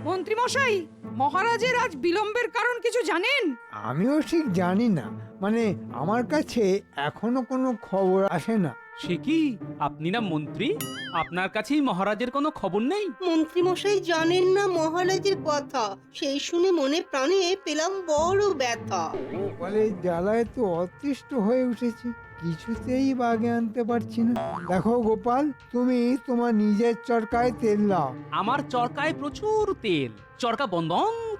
মন্ত্রী মশাই, মহারাজের আজ বিলম্বের কারণ কিছু জানেন? আমিও ঠিক জানি না, মানে আমার কাছে এখনো কোনো খবর আসে না। সে কি, আপনি না মন্ত্রী? আপনার কাছেই মহারাজের কোনো খবর নেই? মন্ত্রী মশাই জানেন না মহারাজের কথা, সেই শুনে মনে প্রাণে পেলাম বড় ব্যথা। গোপালের জ্বালায় তো অতিষ্ঠ হয়ে উঠেছি, কিছুতেই বাগে আনতে পারছি না। দেখো গোপাল, তুমি তোমার নিজের চরকায় তেল দাও। আমার চরকায় প্রচুর তেল, চরকা বন্ধ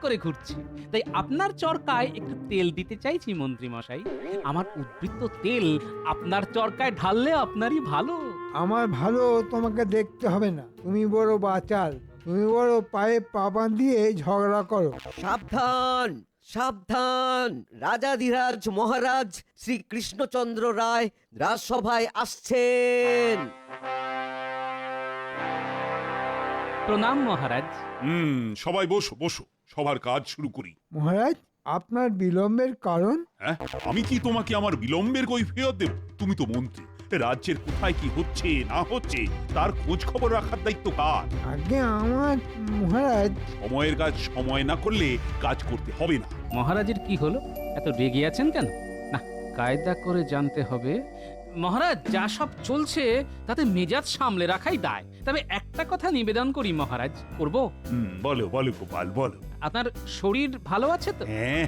করে ঘুরছে, তাই আপনার চরকায় একটু তেল দিতে চাইছি মন্ত্রী মশাই। আমার উদ্বৃত্ত তেল আপনার চরকায় ঢাললে আপনারই ভালো। আমার ভালো তোমাকে দেখতে হবে না, তুমি বড় বাচাল, তুমি বড় পায়ে পা বাঁধিয়ে ঝগড়া করো। সাবধান সাবধান, রাজাধিরাজ মহারাজ শ্রী কৃষ্ণচন্দ্র রায় রাজসভায় আসছেন। প্রণাম মহারাজ। সবাই বসো বসো, সবার কাজ শুরু করি। মহারাজ, আপনার বিলম্বের কারণ? হ্যাঁ, আমি কি তোমাকে আমার বিলম্বের কৈফিয়ত দেব? তুমি তো মন্ত্রী, রাজ্যের কোথায় কি হচ্ছে না হচ্ছে তার খোঁজ খবর রাখার দায়িত্ব কার? আগে আমার মহারাজ। সময়ের কাজ সময় না করলে কাজ করতে হবে না। মহারাজের কি হলো, এত রেগে আছেন কেন? না, কায়দা করে জানতে হবে। মহারাজ, যা সব চলছে তাতে মেজাজ সামলে রাখাই দায়। তবে একটা কথা নিবেদন করি মহারাজ, করব? বলো বলো গোপাল বলো। আপনার শরীর ভালো আছে তো? হ্যাঁ,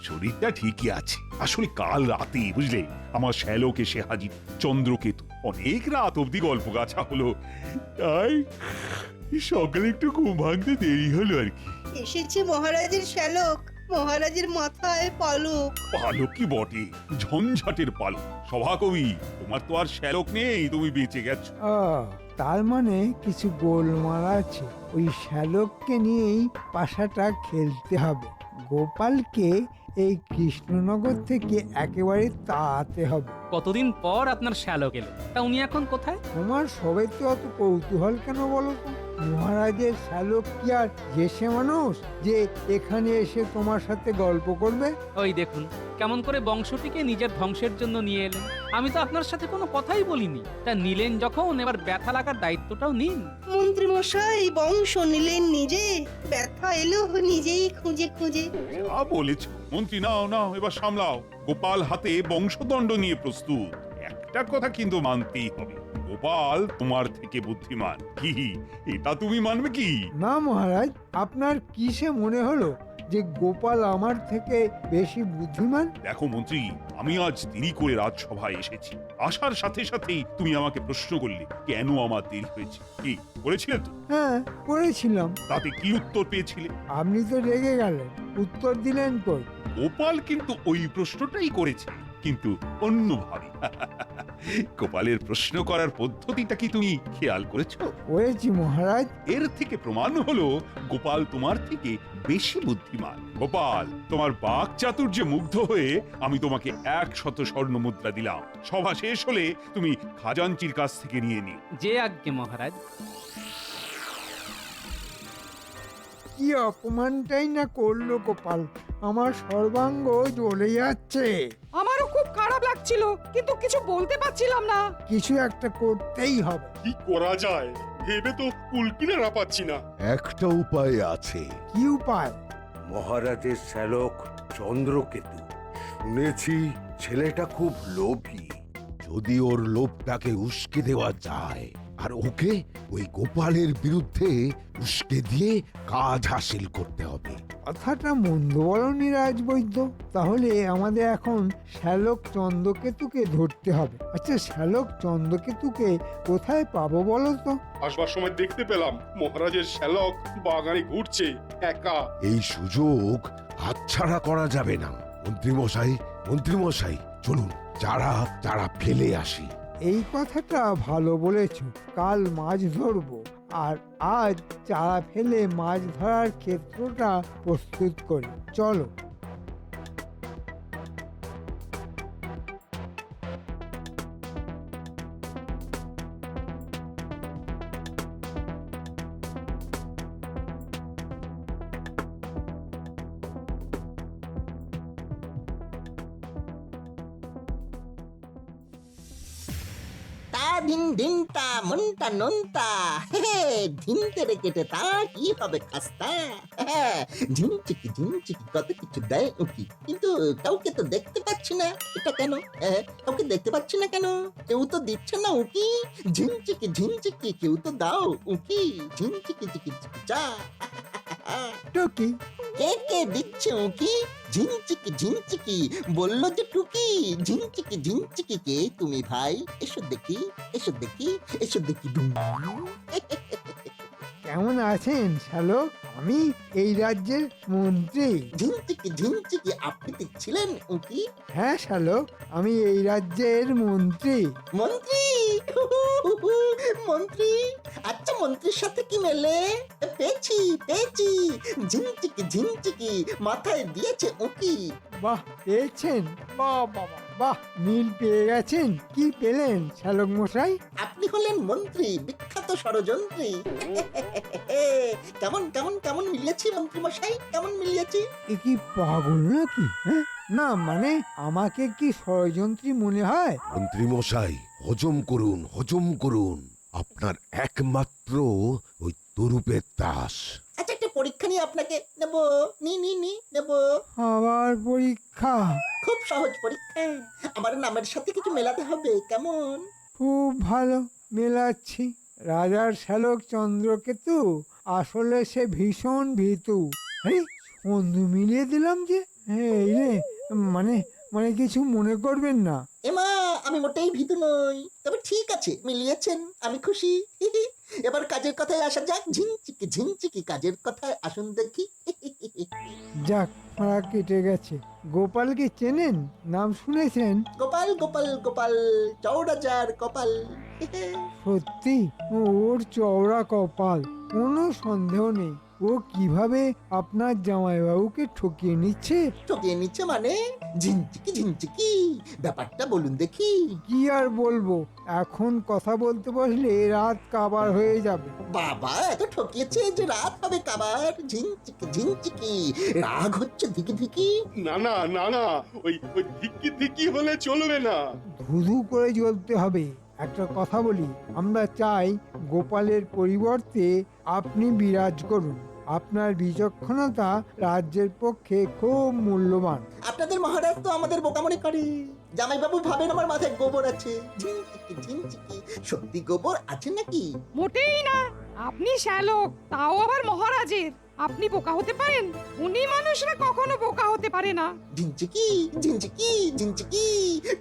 শরীরটা ঠিকই আছে। আসলে কাল রাতে বুঝলে আমার শ্যালক এসে হাজির, চন্দ্রকেতু। অনেক রাত অব্দি গল্প গাছা হলো, তাই সকালে একটু ঘুম ভাঙতে দেরি হলো আর কি। এসেছে মহারাজের শ্যালক, মহারাজের মাথায় পালক। পালক কি বটে, ঝঞ্ঝাটের পালক। সভাকবি, তোমার তো আর শ্যালক নেই, তুমি বেঁচে গেছো। তার মানে কিছু গোলমাল আছে, ওই শ্যালককে নিয়েই পাশাটা খেলতে হবে। গোপালকে এই কৃষ্ণনগর থেকে একেবারে তাড়াতে হবে। কতদিন পর আপনার শ্যালক এলো, তা উনি এখন কোথায়? তোমার সবাই তো অত কৌতূহল কেন বলো তো? মহারাজের শ্যালক কি আর যেসে মানুষ যে এখানে এসে তোমার সাথে গল্প করবে? ওই দেখুন কেমন করে বংশটিকে নিজের ধ্বংসের জন্য নিয়ে এলেন। আমি তো আপনার সাথে কোনো কথাই বলিনি, তা নিলেন যখন এবার ব্যথা লাগার দায়িত্বটাও নিন। মন্ত্রী মশাই বংশ নিলেন নিজে, ব্যথা এলো নিজেই খুঁজে খুঁজে। যা বলেছ মন্ত্রী, নাও নাও এবার সামলাও। গোপাল হাতে বংশদণ্ড নিয়ে প্রস্তুত। একটা কথা কিন্তু মানতেই হবে, গোপাল তোমার থেকে বুদ্ধিমান। কি এটা তুমি মানবে কি? না মহারাজ, আপনার কিসে মনে হলো যে গোপাল আমার থেকে বেশি বুদ্ধিমান? দেখো মন্ত্রী, আমি আজ দেরি করে রাজসভায় এসেছি। আসার সাথে সাথেই তুমি আমাকে প্রশ্ন করলে কেন আমার দেরি হয়েছে। কি করেছিলে তো? হ্যাঁ, করেছিলাম। তাতে কি উত্তর পেয়েছিলে? আপনি তো রেগে গেলেন, উত্তর দিলেন কই? গোপাল কিন্তু ওই প্রশ্নটাই করেছে, কিন্তু অন্যভাবে। গোপালের প্রশ্ন করার পদ্ধতিটা কি তুমি খেয়াল করেছো? করেছি মহারাজ। এর থেকে প্রমাণ হলো গোপাল তোমার থেকে বেশি বুদ্ধিমান। গোপাল, তোমার বাক চাতুর্যে মুগ্ধ হয়ে আমি তোমাকে 100 স্বর্ণ মুদ্রা দিলাম। সভা শেষ হলে তুমি খাজাঞ্চির কাছ থেকে নিয়ে নিও। যে আজ্ঞে মহারাজ। কি অপমানটাই না করলো গোপাল, আমার সর্বাঙ্গ জ্বলে যাচ্ছে। আমারও খুব খারাপ লাগছিল, কিন্তু কিছু বলতে পারছিলাম না। কিছু একটা করতেই হবে। কি করা যায় ভেবে তো কুলকিনারা পাচ্ছি না। একটা উপায় আছে। কি উপায়? মহারাজের শ্যালক চন্দ্রকেতু, শুনেছি ছেলেটা খুব লোভী। যদি ওর লোভটাকে উস্কে দেওয়া যায় আর ওকে ওই গোপালের বিরুদ্ধে উস্কে দিয়ে কাজ হাসিল করতে হবে। কথাটা মন্দ বলনি রাজবৈদ্য। তাহলে আমাদের এখন শ্যালক চন্দ্রকেতুকে ধরতে হবে। আচ্ছা, শ্যালক চন্দ্রকেতুকে কোথায় পাবো বলো তো? আসবার সময় দেখতে পেলাম মহারাজের শ্যালক বাগানে ঘুরছে একা। এই সুযোগ হাতছাড়া করা যাবে না। মন্ত্রীমশাই, মন্ত্রীমশাই, চলুন যারা ফেলে আসি। এই কথাটা ভালো বলেছ। কাল মাছ ধরবো, আর আজ চারা ফেলে মাছ ধরার ক্ষেত্রটা প্রস্তুত করি। চলো। তার ধিন ধিনটা মনটা নন্তা ধিনতে রে কেটে তা কি হবে খাস্তা ঝিনচিকি ঝিনচিকি কত কিছু দেয় উকি কিন্তু কাউকে তো দেখতে পাচ্ছি না এটা কেন কাউকে দেখতে পাচ্ছি না কেন কেউ তো দিচ্ছে না উকি ঝিনচিকি ঝিনচিকি কেউ তো দাও উকি ঝিনচিকি চিকি চিকি চা টুকি কে কে দিচ্ছে উকি ঝিনচিকি ঝিনচিকি বললো যে টুকি ঝিনচিকি ঝিনচিকি কে তুমি ভাই এসো দেখি এসো দেখি এসো দেখি ডুম কেমন আছেন শ্যালক? আমি এই রাজ্যের মন্ত্রী। ঝিনচিকি ঝিনচিকি আপনি ছিলেন উকি হ্যাঁ শ্যালক, আমি এই রাজ্যের মন্ত্রী। মন্ত্রী মন্ত্রী আচ্ছা মন্ত্রীর সাথে কি মেলে পেয়েছি পেয়েছি ঝিনচিকি ঝিনচিকি মাথায় দিয়েছে উকি বাহ, পেয়েছেন? বাহ বাবা বাহ, মিল পেয়ে গেছেন। কি পেলেন শ্যালক মশাই? আপনি হলেন মন্ত্রী বিখ্যাত ষড়যন্ত্রী কেমন কেমন কেমন মিলিয়েছি মন্ত্রী মশাই কেমন মিলিয়েছি এ কি পাগল নাকি? হ্যাঁ, না মানে আমাকে কি ষড়যন্ত্রী মনে হয়? মন্ত্রী মশাই, হজম করুন, হজম করুন। আপনার একমাত্র ওই তরুপের দাস। আচ্ছা একটা পরীক্ষা নিয়ে আপনাকে নেব নি নেব আবার পরীক্ষা? খুব সহজ পরীক্ষা আমার নামের সাথে কিছু মেলাতে হবে কেমন খুব ভালো, মেলাচ্ছি। রাজার শ্যালক চন্দ্রকেতু আসলে সে ভীষণ ভীতু। আরে বন্ধু মিলিয়ে দিলাম যে। এই রে, মানে মানে কিছু মনে করবেন না। এমা আমি মোটেই ভীতু নই তবে ঠিক আছে মিলিয়েছেন আমি খুশি এবার কাজের কথায় আসা যাক ঝিনচিকি ঝিনচিকি কাজের কথায় আসুন দেখি যাক, ফাঁড়া কেটে গেছে। গোপালকে চেনেন? নাম শুনেছেন? গোপাল গোপাল গোপাল চৌরাজার কপাল সত্যি ওর চওড়া কপাল, কোনো সন্দেহ নেই। ও কিভাবে আপনার জামাইবাবুকে ঠকিয়ে নিচ্ছে। ঠকিয়ে নিচ্ছে মানে ঝিনচিকি ঝিনচিকি ব্যাপারটা বলুন দেখি কি আর বলবো, এখন কথা বলতে বসলে রাত কাবার হয়ে যাবে। বাবা এত ঠকিয়েছে যে রাত হবে কাবার ঝিনচিকি ঝিনচিকি রাগ হচ্ছে ধিকি ধিকি না না না না ওই ওই ধিক্কি ধিক্কি হলে চলবে না। ধুধু করে জ্বলতে হবে। একটা কথা বলি, আমরা চাই গোপালের পরিবর্তে আপনি বিরাজ করুন। আপনার বিচক্ষণতা রাজ্যের পক্ষে খুব মূল্যবান। আপনাদের মহারাজ তো আমাদের বোকা মনে করে জামাইবাবু ভাবেন আমার মাথায় গোবর আছে ঝিনচিকি ঝিনচিকি সত্যি গোবর আছে নাকি মোটেই না। আপনি শ্যালক, তাও আবার মহারাজের। আপনি বোকা হতে পারেন? উনি মানুষরা কখনো বোকা হতে পারে না। ঝিনচিকি ঝিনচিকি ঝিনচিকি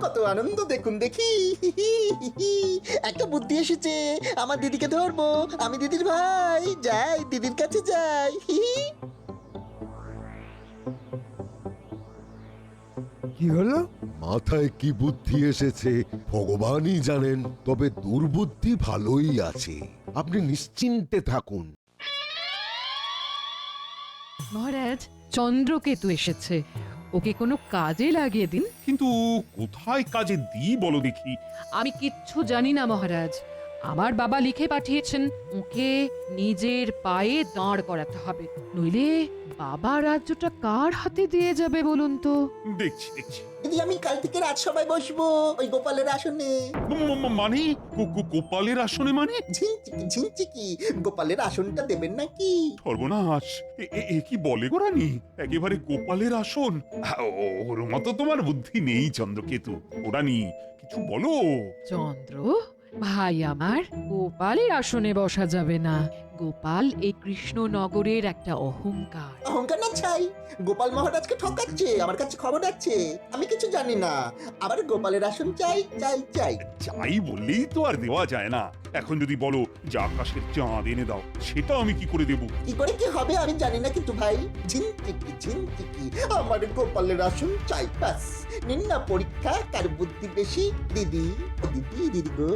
কত আনন্দ দেখুন দেখি একটা বুদ্ধি এসেছে আমার দিদিকে ধরবো আমি দিদির ভাই যাই দিদির কাছে যাই কি হলো? মাথায় কি বুদ্ধি এসেছে ভগবানই জানেন, তবে দুর্বুদ্ধি ভালোই আছে। আপনি নিশ্চিন্তে থাকুন। মহারাজ, চন্দ্রকেতু এসেছে, ওকে কোনো কাজে লাগিয়ে দিন। কিন্তু কোথায় কাজে দিই বলো দেখি। আমি কিচ্ছু জানি না মহারাজ। আমার বাবা লিখে পাঠিয়েছেন ওকে নিজের পায়ে দাঁড় করাতে হবে, নইলে বাবা রাজ্যটা কার হাতে দিয়ে যাবে বলুন তো? দেখছি দেখছি। দিদি আমি কাল থেকে রাজসভায় বসবো ওই গোপালের আসনে মানে গোপালের আসনে মানে? ঝিনচিকি ঝিনচিকি গোপালের আসনটা দেবেন নাকি সর্বনাশ, এ কি বলে গো রানী? একেবারে গোপালের আসন? ওর মতো তোমার বুদ্ধি নেই চন্দ্রকেতু। ও রানী কিছু বলো। চন্দ্র ভাই আমার, গোপালের আসনে বসা যাবে না। গোপাল এই কৃষ্ণনগরের একটা অহংকার। অহংকার না ছাই গোপাল মহারাজকে ঠকাচ্ছে আমার কাছে খবর আছে আমি কিছু জানি না আবার গোপালের আসন চাই চাই চাই চাই বললেই তো আর দেওয়া যায় না। এখন যদি বলো যে আকাশের চাঁদ এনে দাও, সেটা আমি কি করে দেবো? কি করে কি হবে আমি জানি না কিন্তু ভাই ঝিনচিকি ঝিনচিকি আমার গোপালের আসন চাই ব্যাস নিন না পরীক্ষা কার বুদ্ধি বেশি দিদি ও দিদি দিদি গো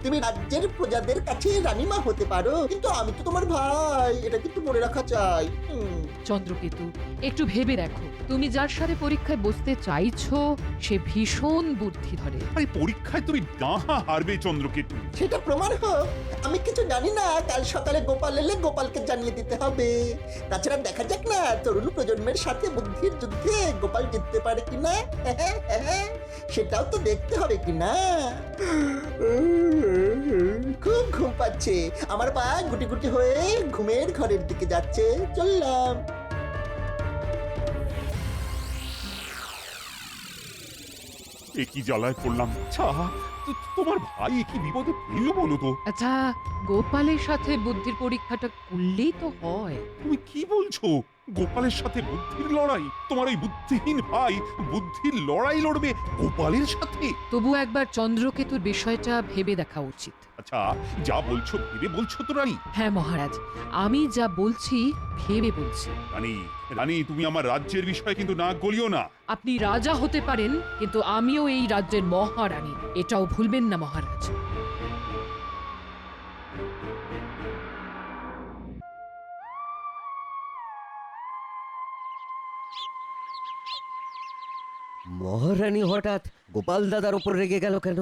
তুমি রাজ্যের প্রজাদের কাছে রানীমা হতে পারো কিন্তু আমি তো তোমার ভাই এটা কিন্তু মনে রাখা চাই চন্দ্রকেতু, একটু ভেবে দেখো, তুমি যার সাথে পরীক্ষায় বসতে চাইছো সে ভীষণ বুদ্ধি ধরে। আরে পরীক্ষায় তুমি ডাহা হারবে চন্দ্রকেতু। সেটা প্রমাণ হোক, আমি কিছু জানি না। কাল সকালে গোপাল এলে গোপালকে জানিয়ে দিতে হবে। তাছাড়া দেখা যাক না তরুণ প্রজন্মের সাথে বুদ্ধির যুদ্ধে গোপাল জিততে পারে কিনা। সেটাও তো দেখতে হবে কিনা। খুব ঘুম পাচ্ছে আমার, পা গুটি গুটি হয়ে ঘুমের ঘরের দিকে যাচ্ছে। চললাম। এ কি জ্বালায় পড়লাম। আচ্ছা, তোমার ভাই এ কি বিপদে পড়লো বলো তো? আচ্ছা, গোপালের সাথে বুদ্ধির পরীক্ষাটা করলেই তো হয়। তুমি কি বলছো? গোপালের সাথে বুদ্ধির লড়াই? তোমার ওই বুদ্ধিহীন ভাই বুদ্ধির লড়াই লড়বে গোপালের সাথে? তবু একবার চন্দ্রকেতুর বিষয়টা ভেবে দেখা উচিত। আচ্ছা, যা বলছো ভেবে বলছো তো রানী? হ্যাঁ মহারাজ, আমি যা বলছি ভেবে বলছি। রানী, রানী, তুমি আমার রাজ্যের বিষয়ে কিন্তু নাক গলিও না। আপনি রাজা হতে পারেন, কিন্তু আমিও এই রাজ্যের মহারানী, এটাও ভুলবেন না মহারাজ। মহারানী হঠাৎ গোপাল দাদার ওপর রেগে গেল কেন?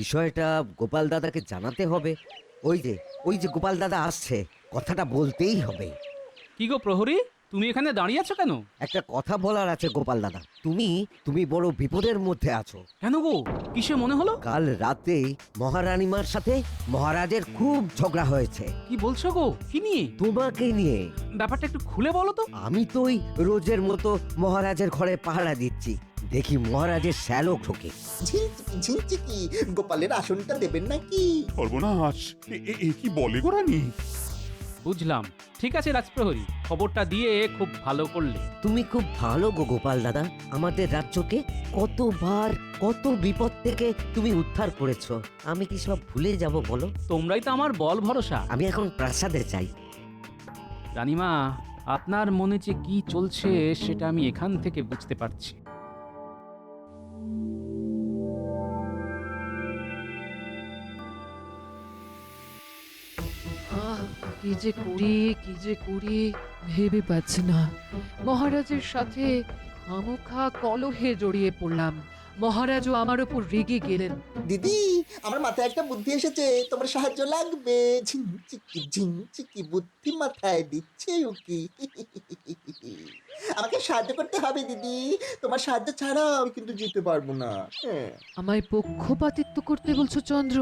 বিষয়টা গোপাল দাদাকে জানাতে হবে। ওই যে গোপাল দাদা আসছে, কথাটা বলতেই হবে। কি গো প্রহরী, তুমি এখানে দাঁড়িয়ে আছো কেন? একটা কথা বলার আছে গোপাল দাদা। তুমি বড় বিপদের মধ্যে আছো। কেন গো, কিসে মনে হলো? কাল রাতে মহারানীমার সাথে মহারাজের খুব ঝগড়া হয়েছে। কি বলছো গো, কি নিয়ে? তোমাকে নিয়ে। ব্যাপারটা একটু খুলে বলো তো। আমি তো ওই রোজের মতো মহারাজের ঘরে পাহারা দিচ্ছি, দেখি মহারাজের শ্যালক ঢোকে। ঝিনচিকি ঝিনচিকি, গোপালের আসনটা দেবেন নাকি? সর্বনাশ, এ কি বলে গো রানী? বুঝলাম, ঠিক আছে রাজপ্রহরী, খবরটা দিয়ে খুব ভালো করলে। তুমি খুব ভালো গো গোপাল দাদা, আমাদের রাজ্যকে কতবার কত বিপদ থেকে তুমি উদ্ধার করেছো। আমি কি সব ভুলে যাব বলো? তোমরাই তো আমার বল ভরসা। আমি এখন প্রাসাদে চাই। রানীমা, আপনার মনে যে কি চলছে সেটা আমি এখান থেকে বুঝতে পারছি। কি যে করি ভেবে পাচ্ছি না। মহারাজের সাথে খামোখা কলহে জড়িয়ে পড়লাম। মহারাজও আমার উপর রেগে গেলেন। দিদি, আমার মাথায় একটা বুদ্ধি এসেছে, তোমার সাহায্য লাগবে। ঝিনচিকি ঝিনচিকি, বুদ্ধি মাথায় দিচ্ছে উকি। আমাকে সাহায্য করতে হবে দিদি, তোমার সাহায্য ছাড়া আমি কিন্তু জিততে পারবো না। আমায় পক্ষপাতিত্ব করতে বলছো চন্দ্র?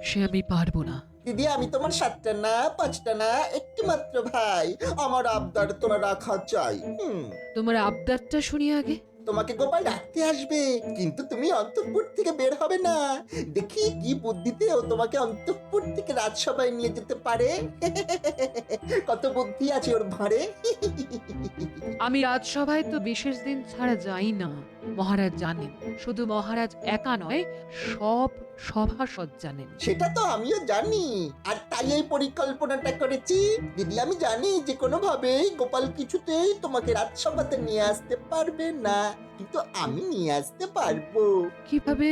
সে আমি পারবো না। দিদি, আমি তোমার 7টা না 5টা না, একটি মাত্র ভাই। আমার আবদার তোমার রাখা চাই। তোমার আবদারটা শুনি আগে। তোমাকে গোপাল ডাকতে আসবে, কিন্তু তুমি অন্তঃপুর থেকে বের হবে না। দেখি কি বুদ্ধিতে ও তোমাকে অন্তঃপুর থেকে রাজসভায় নিয়ে যেতে পারে। কত বুদ্ধি আছে ওর ভাঁড়ে। আমি রাজসভায় তো বিশেষ দিন ছাড়া যাই না, মহারাজ জানেন। শুধু মহারাজ একা নয়, সব সভাসদ জানেন। সেটা তো আমিও জানি, আর তাই এই পরিকল্পনাটা করেছি। দিদি, আমি জানি যে কোনোভাবেই গোপাল কিছুতেই তোমাকে রাজসভাতে নিয়ে আসতে পারবে না, কিন্তু আমি নিয়ে আসতে পারবো। কিভাবে?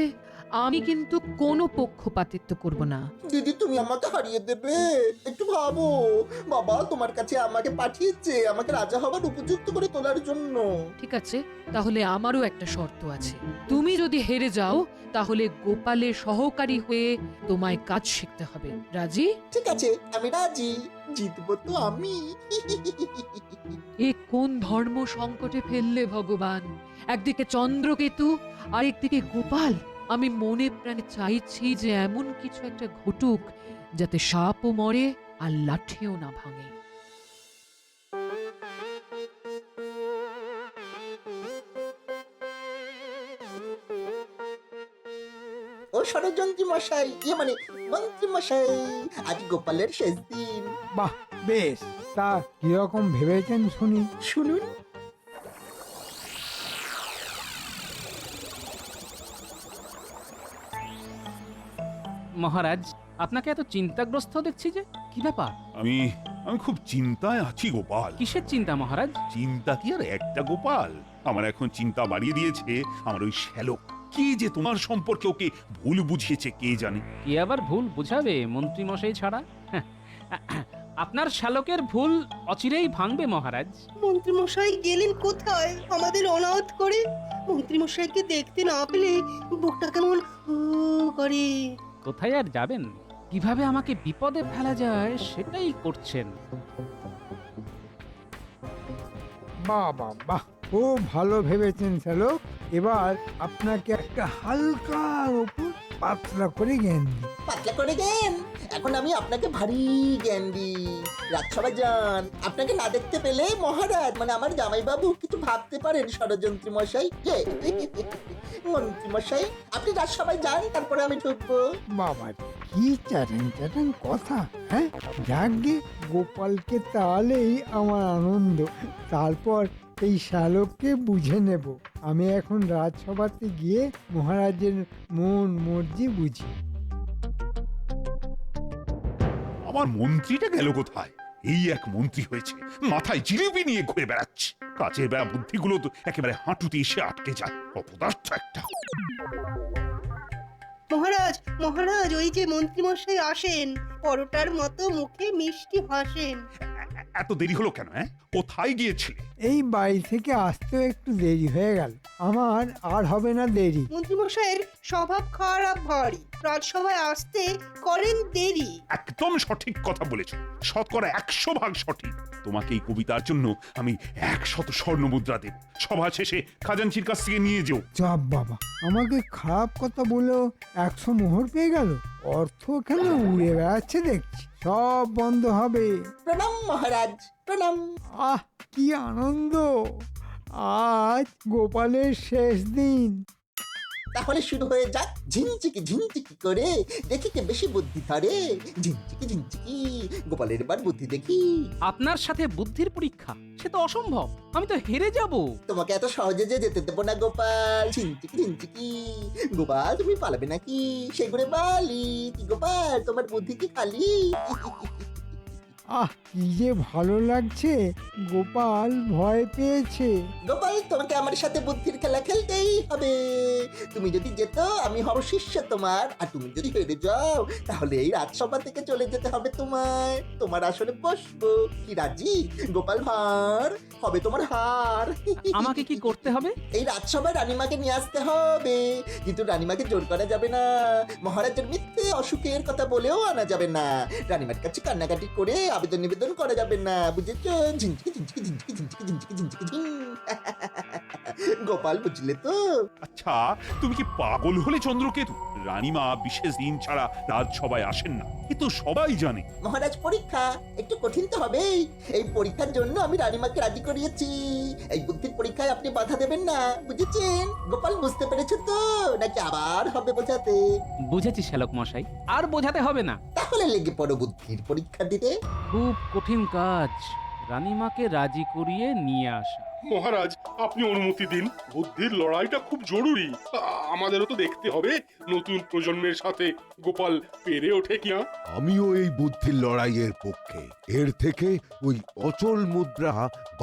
আমি কিন্তু কোনো পক্ষপাতিত্ব করব না। দিদি, তুমি আমাকে হারিয়ে দেবে? একটু ভাবো, বাবা তোমার কাছে আমাকে পাঠিয়েছে আমাকে রাজা হবার উপযুক্ত করে তোলার জন্য। ঠিক আছে, তাহলে আমারও একটা শর্ত আছে। তুমি যদি হেরে যাও, তাহলে গোপালের সহকারী হয়ে তোমায় কাজ শিখতে হবে। রাজি? ঠিক আছে, আমি রাজি। জিতবো তো আমি। এ কোন ধর্ম সংকটে ফেললে ভগবান! একদিকে চন্দ্রকেতু, আরেকদিকে গোপাল। আমি মনে প্রাণে চাইছি যে এমন কিছু একটা ঘটুক যাতে সাপও মরে আর লাঠিও না ভাঙে। ও ষড়যন্ত্রী মশাই, মানে মন্ত্রী মশাই, আজ গোপালের শেষ দিন। বাহ, বেশ। তা কিরকম ভেবেছেন শুনি? শুনুন। মহারাজ, আপনাকে এত চিন্তাগ্রস্ত দেখছি যে, কি ব্যাপার? আমি খুব চিন্তায় আছি গোপাল। কিসের চিন্তা মহারাজ? চিন্তা কি আর একটা গোপাল, আমার এখন চিন্তা বাড়িয়ে দিয়েছে আমার ওই শ্যালক। কি যে তোমার সম্পর্কে ওকে ভুল বুঝিয়েছে কে জানে। কে আবার ভুল বুঝাবে মন্ত্রী মশাই ছাড়া? আপনার শ্যালকের ভুল অচিরেই ভাঙবে মহারাজ। মন্ত্রী মশাই গেলেন কোথায় আমাদের অনাথ করে? মন্ত্রী মশাইকে দেখতে না পেলে বুকটা কেমন করে। কোথায় আর যাবেন, কিভাবে আমাকে বিপদে ফেলা যায় সেটাই করছেন। বাহ বাহ বাহ, খুব ভালো ভেবেছেন শ্যালক। এবার আপনাকে একটা হালকার ওপর পাতলা করে জ্ঞান দিই। পাতলা করে দেন, এখন আমি আপনাকে ভারী জ্ঞান দিই। রাজসভায় যান, আপনাকে না দেখতে পেলে মহারাজ মানে আমার জামাইবাবু কিছু ভাবতে পারেন। ষড়যন্ত্রী মশাই, মন্ত্রী মশাই, আপনি রাজসভায় যান, তারপরে আমি ঢুকবো। বাবা, কি চাটাং চাটাং কথা! হ্যাঁ, যাকগে, গোপালকে তাহলেই আমার আনন্দ। তারপর এই শ্যালককে বুঝে নেব। আমি এখন রাজসভাতে গিয়ে মহারাজের মন মর্জি বুঝি। আমার মন্ত্রীটা গেল কোথায়? এই এক মন্ত্রী হয়েছে, মাথায় জিলিপি নিয়ে ঘুরে বেড়াচ্ছে। কাজের বেড়া বুদ্ধিগুলো তো একেবারে হাঁটুতে এসে আটকে যায়। অপদার্থ একটা। মহারাজ মহারাজ, ওই যে মন্ত্রী মশাই আসেন, পরোটার মতো মুখে মিষ্টি হাসেন। এত দেরি হলো কেন? কোথায় গিয়েছিলে? এই বাড়ি থেকে আসতেও একটু দেরি হয়ে গেল। আমার আর হবে না দেরি। মন্ত্রী মশাইয়ের স্বভাব খারাপ ভারী, রাজসভায় আসতে করেন দেরি। একদম সঠিক কথা বলেছো, শতকরা 100% সঠিক। তোমাকে এই কবিতার জন্য আমি 100 স্বর্ণ মুদ্রা দেব। সভা শেষে খাজাঞ্চির কাছ থেকে নিয়ে যেও। চাপ বাবা, আমাকে খারাপ কথা বলেও 100 মোহর পেয়ে গেল। অর্থ কেন উড়ে বেড়াচ্ছে দেখছি। সব বন্ধ হবে। প্রণাম মহারাজ, প্রণাম। আহ, কি আনন্দ! আজ গোপালের শেষ দিন। তাহলে শুরু হয়ে যাক, ঝিনচিকি ঝিনচিকি করে দেখি কে বেশি বুদ্ধি ধরে। ঝিনচিকি ঝিনচিকি, গোপালের এবার বুদ্ধি দেখি। আপনার সাথে বুদ্ধির পরীক্ষা, সে তো অসম্ভব। আমি তো হেরে যাব। তোমাকে এত সহজে যে যেতে দেবো না গোপাল। ঝিনচিকি ঝিনচিকি, গোপাল তুমি পালাবে নাকি? সেগুড়ে বালি কি গোপাল, তোমার বুদ্ধি কি খালি? আহ, কি যে ভালো লাগছে! গোপাল ভয় পেয়েছে। গোপাল, তোমাকে আমার সাথে বুদ্ধির খেলা খেলতেই হবে। তুমি যদি যেত আমি হব শিষ্য তোমার, আর তুমি যদি হেরে যাও তাহলে এই রাজসভা থেকে চলে যেতে হবে তোমায়। তোমার আসলে বসবো কি রাজি? গোপাল ভাঁড় হবে তোমার হার। আমাকে কি করতে হবে? এই রাজসভায় রানীমাকে নিয়ে আসতে হবে, কিন্তু রানীমাকে জোর করা যাবে না। মহারাজের মিথ্যে অসুখের কথা বলেও আনা যাবে না। রানীমার কাছে কান্নাকাটি করে আবেদন নিবেদন করা যাবে না, বুঝেছো? ঝিনঝিকি ঝিনঝিকি ঝিনঝিকি ঝিনঝিকি ঝিনঝিকি ঝিনঝিকি ঝিন। গোপাল, বুঝলে তো? আচ্ছা, তুমি কি পাগল হলে চন্দ্রকেতু? রানীমা বিশেষ দিন ছাড়া রাজসভায় আসেন না, কিন্তু সবাই জানে। মহারাজ, পরীক্ষা একটু কঠিন তো হবেই। এই পরীক্ষার জন্য আমি রানীমাকে রাজি করিয়েছি। এই বুদ্ধির পরীক্ষায় আপনি বাধা দেবেন না, বুঝেছেন? গোপাল, বুঝতে পেরেছো তো? নাকি আবার হবে বোঝাতে? বুঝেছি শ্যালক মশাই, আর বোঝাতে হবে না। তাহলে লেগে পড়ো বুদ্ধির পরীক্ষা দিতে। খুব কঠিন কাজ রানীমাকে রাজি করিয়ে নিয়ে আসা। মহারাজ, আপনি অনুমতি দিন। বুদ্ধির লড়াইটা খুব জরুরি। আমাদেরও তো দেখতে হবে নতুন প্রজন্মের সাথে গোপাল পেরে ওঠে কিনা। আমিও এই বুদ্ধির লড়াইয়ের পক্ষে। এর থেকে ওই অচল মুদ্রা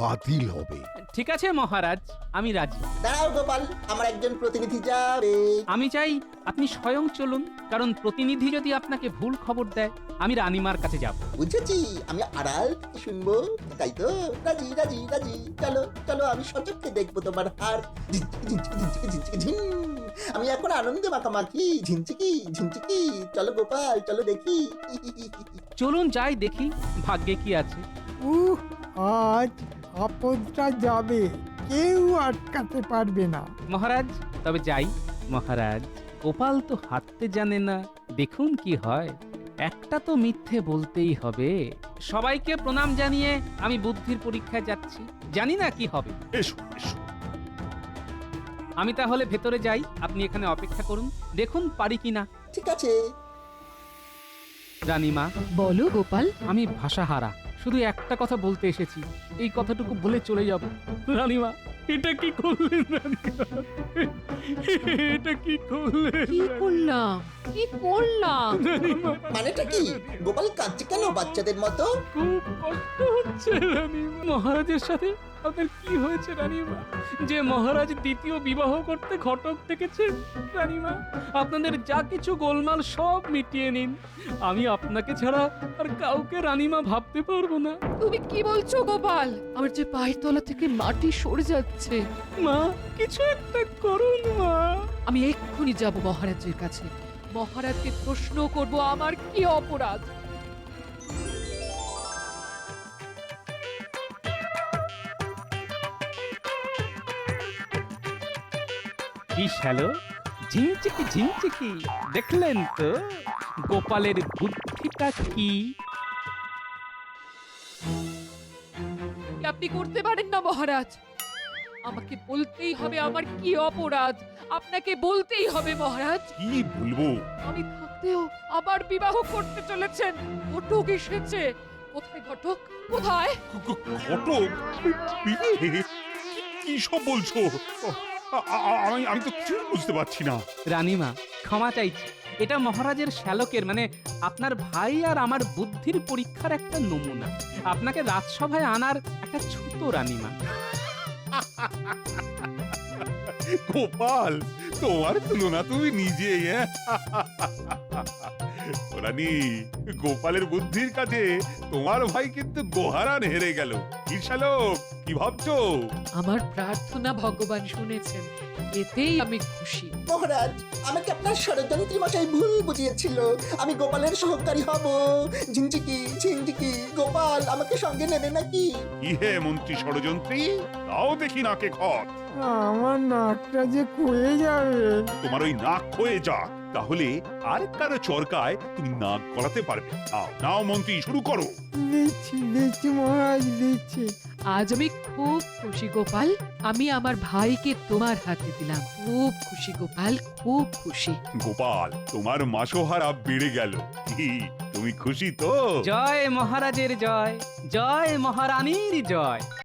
বাতিল হবে। ঠিক আছে মহারাজ, আমি রাজি। দাঁড়াও গোপাল, আমার একজন প্রতিনিধি যাবে। আমি চাই আপনি স্বয়ং চলুন, কারণ প্রতিনিধি যদি আপনাকে ভুল খবর দেয় আমি রানীমার কাছে যাব। বুঝেছি, আমি আড়াল থেকে শুনবো, তাই তো? রাজি রাজি রাজি, চলো চলো, আমি সচক্ষে দেখবো তোমার হার। ঝিনচিকি ঝিনচিকি ঝিনচিকি ঝিনচিকি ঝিন। আমি এখন আনন্দে মাখামাখি। ঝিনচিকি ঝিনচিকি, চলো গোপাল, চলো দেখি। চলুন যাই দেখি ভাগ্যে কি আছে। আজ আপদটা যাবে, কেউ আটকাতে পারবে না। মহারাজ, তবে যাই। মহারাজ, গোপাল তো হাঁটতে জানে না, দেখুন কি হয়। একটা তো মিথ্যে বলতেই হবে। সবাইকে প্রণাম জানিয়ে আমি বুদ্ধির পরীক্ষায় যাচ্ছি, জানি না কি হবে। এসো এসো। আমি তাহলে ভেতরে যাই, আপনি এখানে অপেক্ষা করুন, দেখুন পারি কিনা। ঠিক আছে। রানীমা, বলো গোপাল। আমি ভাষাহারা, শুধু একটা কথা বলতে এসেছি, এই কথাটুকু বলে চলে যাব। রানীমা, এটা কি করলেন রানীমা? এটা কি করলেন? কি করলাম? কি করলাম? রানীমা, মানেটা কি? গোপাল কাঁদছে কেন বাচ্চাদের মতো? খুব কষ্ট হচ্ছে রানীমা। মহারাজের সাথে আপনার কি হয়েছে রানীমা? যে মহারাজ দ্বিতীয় বিবাহ করতে ঘটক ডেকেছেন। রানীমা, আপনাদের যা কিছু গোলমাল সব মিটিয়ে নিন। আমি আপনাকে ছাড়া আর কাউকে রানীমা ভাবতে পারবো না। তুমি কি বলছো গোপাল? আমার যে পায়ের তলা থেকে মাটি সরে যাচ্ছে। মা, কিছু একটা করুন মা। আমি এক্ষুনি যাব মহারাজের কাছে। মহারাজকে প্রশ্ন করব আমার কি অপরাধ। কি শ্যালো, ঝিমচিকি ঝিমচিকি, দেখলেন তো গোপালের বুদ্ধিটা কি? আপনি করতে পারেন না মহারাজ, আমাকে বলতেই হবে আমার কি অপরাধ, আপনাকে বলতেই হবে মহারাজ। কি বলবো? আমি থাকতেও আবার বিবাহ করতে চলেছেন, ঘটক এসেছে। কোথায় ঘটক, কোথায়? ঘটক? বিয়ে? কি সব বলছো? আমি তো কিছু বুঝতে পারছি না। রানীমা, ক্ষমা চাইছি, এটা মহারাজের শ্যালকের মানে আপনার ভাই আর আমার বুদ্ধির পরীক্ষার একটা নমুনা। আপনাকে রাজসভায় আনার একটা ছুতো রানীমা। গোপাল, তোমার তুলনা তুমি নিজেই। রানী, গোপালের বুদ্ধির কাছে তোমার ভাই কিন্তু গোহারান হেরে গেল। কি শ্যালক, কি ভাবছো? আমার প্রার্থনা ভগবান শুনেছেন, এতেই আমি খুশি। মহারাজ, আমাকে আপনার ষড়যন্ত্রী মশাই ভুল বুঝিয়েছিল। আমি গোপালের সহকারী হব। ঝিনঝিকি ঝিনঝিকি, গোপাল আমাকে সঙ্গে নেবে নাকি? কি হে মন্ত্রী ষড়যন্ত্রী, তাও দেখি নাকে খত। আমার নাকটা যে ক্ষয়ে যাবে। তোমার ওই নাক ক্ষয়ে যাক, তাহলে আর কারো চরকায় তুমি নাক গলাতে পারবে। নাও মন্ত্রী, শুরু করো। দিচ্ছি মহারাজ, দিচ্ছি। আজ আমি খুব খুশি গোপাল, আমি আমার ভাইকে তোমার হাতে দিলাম। খুব খুশি গোপাল, খুব খুশি। গোপাল, তোমার মাসোহারা বেড়ে গেল। কি, তুমি খুশি তো? জয় মহারাজের জয়, জয় মহারানীর জয়।